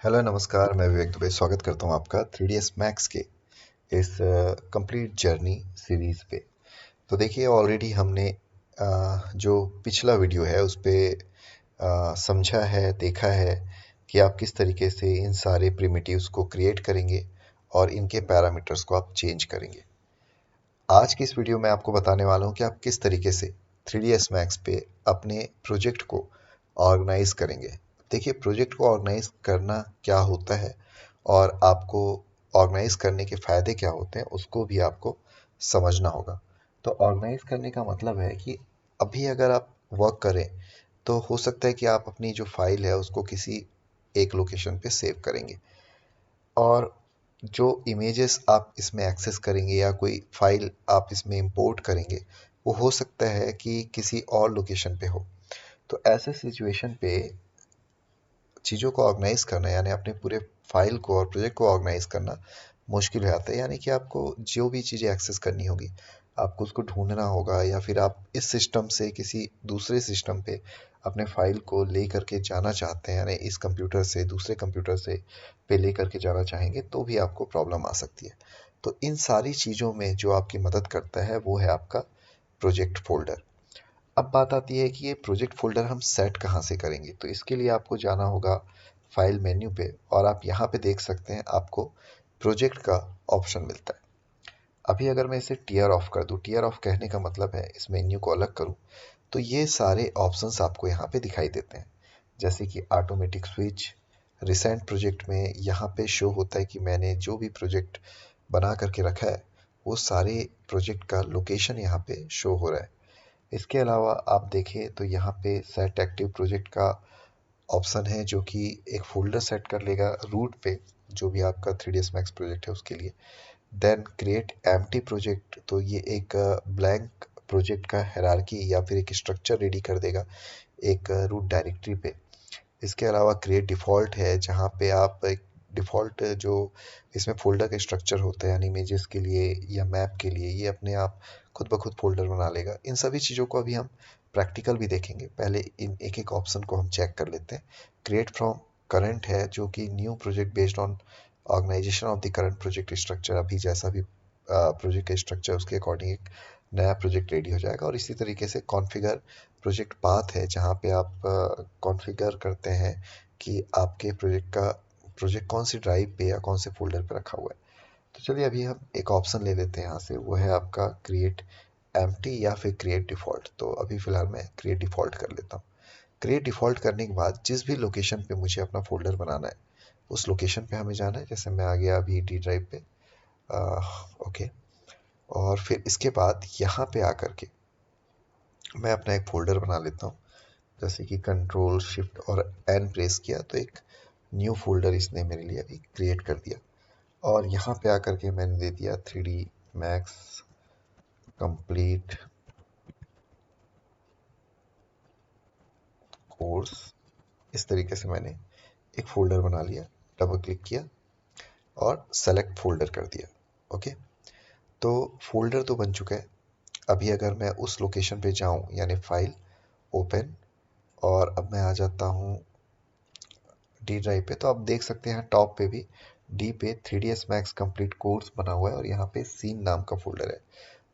Hello नमस्कार, मैं विवेक दुबे स्वागत करता हूँ आपका 3ds मैक्स के इस कंप्लीट जर्नी सीरीज़ पे। तो देखिए ऑलरेडी हमने जो पिछला वीडियो है उस पे समझा है, देखा है कि आप किस तरीके से इन सारे प्रिमिटिव्स को क्रिएट करेंगे और इनके पैरामीटर्स को आप चेंज करेंगे। आज की इस वीडियो में आपको बताने वाला हूँ कि आप किस तरीके से 3ds मैक्स पे अपने प्रोजेक्ट को ऑर्गेनाइज करेंगे। देखिए प्रोजेक्ट को ऑर्गेनाइज करना क्या होता है और आपको ऑर्गेनाइज करने के फ़ायदे क्या होते हैं उसको भी आपको समझना होगा। तो ऑर्गेनाइज करने का मतलब है कि अभी अगर आप वर्क करें तो हो सकता है कि आप अपनी जो फाइल है उसको किसी एक लोकेशन पे सेव करेंगे और जो इमेजेस आप इसमें एक्सेस करेंगे या कोई फाइल आप इसमें इंपोर्ट करेंगे वो हो सकता है कि किसी और लोकेशन पे हो। तो ऐसे सिचुएशन पे चीज़ों को ऑर्गेनाइज करना यानी अपने पूरे फाइल को और प्रोजेक्ट को ऑर्गेनाइज करना मुश्किल हो जाता है। यानी कि आपको जो भी चीज़ें एक्सेस करनी होगी आपको उसको ढूंढना होगा या फिर आप इस सिस्टम से किसी दूसरे सिस्टम पे अपने फाइल को ले करके जाना चाहते हैं, यानी इस कंप्यूटर से दूसरे कंप्यूटर से पे ले करके जाना चाहेंगे तो भी आपको प्रॉब्लम आ सकती है। तो इन सारी चीज़ों में जो आपकी मदद करता है वो है आपका प्रोजेक्ट फोल्डर। अब बात आती है कि ये प्रोजेक्ट फ़ोल्डर हम सेट कहाँ से करेंगे। तो इसके लिए आपको जाना होगा फाइल मेन्यू पे और आप यहाँ पे देख सकते हैं आपको प्रोजेक्ट का ऑप्शन मिलता है। अभी अगर मैं इसे टियर ऑफ कर दूँ, टियर ऑफ कहने का मतलब है इस मेन्यू को अलग करूँ, तो ये सारे ऑप्शंस आपको यहाँ पे दिखाई देते हैं। जैसे कि ऑटोमेटिक स्विच, रिसेंट प्रोजेक्ट में यहाँ पे शो होता है कि मैंने जो भी प्रोजेक्ट बना करके रखा है वो सारे प्रोजेक्ट का लोकेशन यहाँ पे शो हो रहा है। इसके अलावा आप देखें तो यहाँ पे सेट एक्टिव प्रोजेक्ट का ऑप्शन है जो कि एक फ़ोल्डर सेट कर लेगा रूट पे, जो भी आपका 3ds मैक्स प्रोजेक्ट है उसके लिए। देन क्रिएट एम्प्टी प्रोजेक्ट, तो ये एक ब्लैंक प्रोजेक्ट का हायरार्की या फिर एक स्ट्रक्चर रेडी कर देगा एक रूट डायरेक्टरी पे। इसके अलावा क्रिएट डिफ़ॉल्ट है जहाँ पे आप एक डिफ़ॉल्ट जो इसमें फ़ोल्डर के स्ट्रक्चर होते हैं यानी इमेजेस के लिए या मैप के लिए ये अपने आप खुद ब खुद फ़ोल्डर बना लेगा। इन सभी चीज़ों को अभी हम प्रैक्टिकल भी देखेंगे। पहले इन एक एक ऑप्शन को हम चेक कर लेते हैं। क्रिएट फ्रॉम करंट है जो कि new project based on organisation of the current project structure, अभी जैसा भी प्रोजेक्ट का स्ट्रक्चर उसके अकॉर्डिंग एक नया प्रोजेक्ट रेडी हो जाएगा। और इसी तरीके से कॉन्फ़िगर प्रोजेक्ट पाथ है जहाँ पे आप कॉन्फ़िगर करते हैं कि आपके प्रोजेक्ट कौन सी ड्राइव पे या कौन से फ़ोल्डर पे रखा हुआ है। तो चलिए अभी हम एक ऑप्शन ले लेते हैं यहाँ से, वो है आपका क्रिएट एम्प्टी या फिर क्रिएट डिफ़ॉल्ट। तो अभी फ़िलहाल मैं क्रिएट डिफ़ॉल्ट कर लेता हूँ। क्रिएट डिफ़ॉल्ट करने के बाद जिस भी लोकेशन पे मुझे अपना फ़ोल्डर बनाना है उस लोकेशन पे हमें जाना है। जैसे मैं आ गया अभी डी ड्राइव पे, ओके। और फिर इसके बाद यहाँ पे आकर के मैं अपना एक फ़ोल्डर बना लेता हूँ। जैसे कि कंट्रोल शिफ्ट और एन प्रेस किया तो एक न्यू फोल्डर इसने मेरे लिए अभी क्रिएट कर दिया। और यहाँ पे आकर के मैंने दे दिया 3D मैक्स कंप्लीट कोर्स। इस तरीके से मैंने एक फ़ोल्डर बना लिया, डबल क्लिक किया और सेलेक्ट फ़ोल्डर कर दिया। ओके, तो फ़ोल्डर तो बन चुका है। अभी अगर मैं उस लोकेशन पे जाऊँ यानी फाइल ओपन और अब मैं आ जाता हूँ डी ड्राइव पे, तो आप देख सकते हैं टॉप पे भी डी पे 3ds मैक्स कंप्लीट कोर्स बना हुआ है और यहाँ पे सीन नाम का फोल्डर है।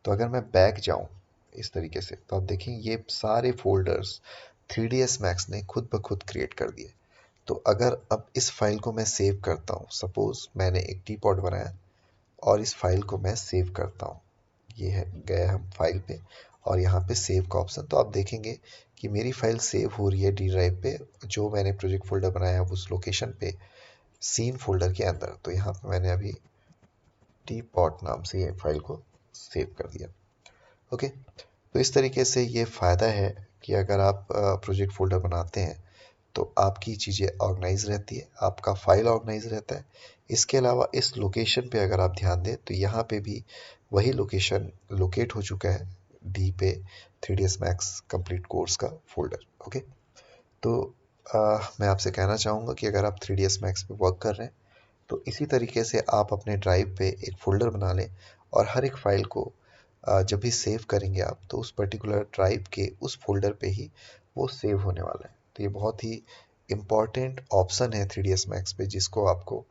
तो अगर मैं बैक जाऊँ इस तरीके से तो आप देखें ये सारे फोल्डर्स 3ds मैक्स ने खुद ब खुद क्रिएट कर दिए। तो अगर अब इस फाइल को मैं सेव करता हूँ, सपोज मैंने एक टी पॉट बनाया और इस फाइल को मैं सेव करता हूँ, ये है गए हम फाइल पे और यहाँ पे सेव का ऑप्शन, तो आप देखेंगे कि मेरी फाइल सेव हो रही है डी ड्राइव पे, जो मैंने प्रोजेक्ट फोल्डर बनाया है उस लोकेशन पे सीन फोल्डर के अंदर। तो यहाँ पे मैंने अभी टी पॉट नाम से ये फाइल को सेव कर दिया। ओके, तो इस तरीके से ये फ़ायदा है कि अगर आप प्रोजेक्ट फोल्डर बनाते हैं तो आपकी चीज़ें ऑर्गेनाइज रहती है, आपका फाइल ऑर्गेनाइज रहता है। इसके अलावा इस लोकेशन पे अगर आप ध्यान दें तो यहाँ पे भी वही लोकेशन लोकेट हो चुका है डी पे 3ds मैक्स कंप्लीट कोर्स का फोल्डर। ओके, तो मैं आपसे कहना चाहूँगा कि अगर आप 3ds मैक्स पे वर्क कर रहे हैं तो इसी तरीके से आप अपने ड्राइव पे एक फ़ोल्डर बना लें और हर एक फ़ाइल को जब भी सेव करेंगे आप तो उस पर्टिकुलर ड्राइव के उस फ़ोल्डर पे ही वो सेव होने वाला है। तो ये बहुत ही इम्पॉर्टेंट ऑप्शन है 3ds Max पे, जिसको आपको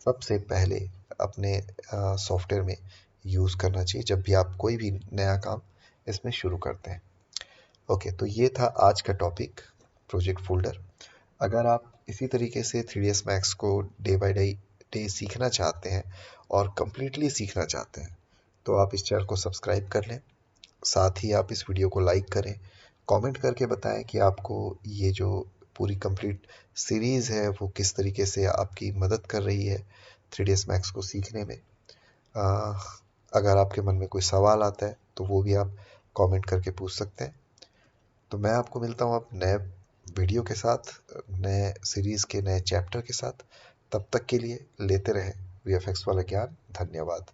सबसे पहले अपने सॉफ्टवेयर में यूज़ करना चाहिए जब भी आप कोई भी नया काम इसमें शुरू करते हैं। ओके, तो ये था आज का टॉपिक, प्रोजेक्ट फोल्डर। अगर आप इसी तरीके से 3ds Max को डे बाय डे सीखना चाहते हैं और कम्प्लीटली सीखना चाहते हैं, तो आप इस चैनल को सब्सक्राइब कर लें। साथ ही आप इस वीडियो को लाइक करें, कमेंट करके बताएं कि आपको ये जो पूरी कंप्लीट सीरीज़ है वो किस तरीके से आपकी मदद कर रही है 3ds Max को सीखने में। आ, अगर आपके मन में कोई सवाल आता है तो वो भी आप कमेंट करके पूछ सकते हैं। तो मैं आपको मिलता हूँ अब नए वीडियो के साथ, नए सीरीज़ के नए चैप्टर के साथ। तब तक के लिए लेते रहें VFX वाला ज्ञान। धन्यवाद।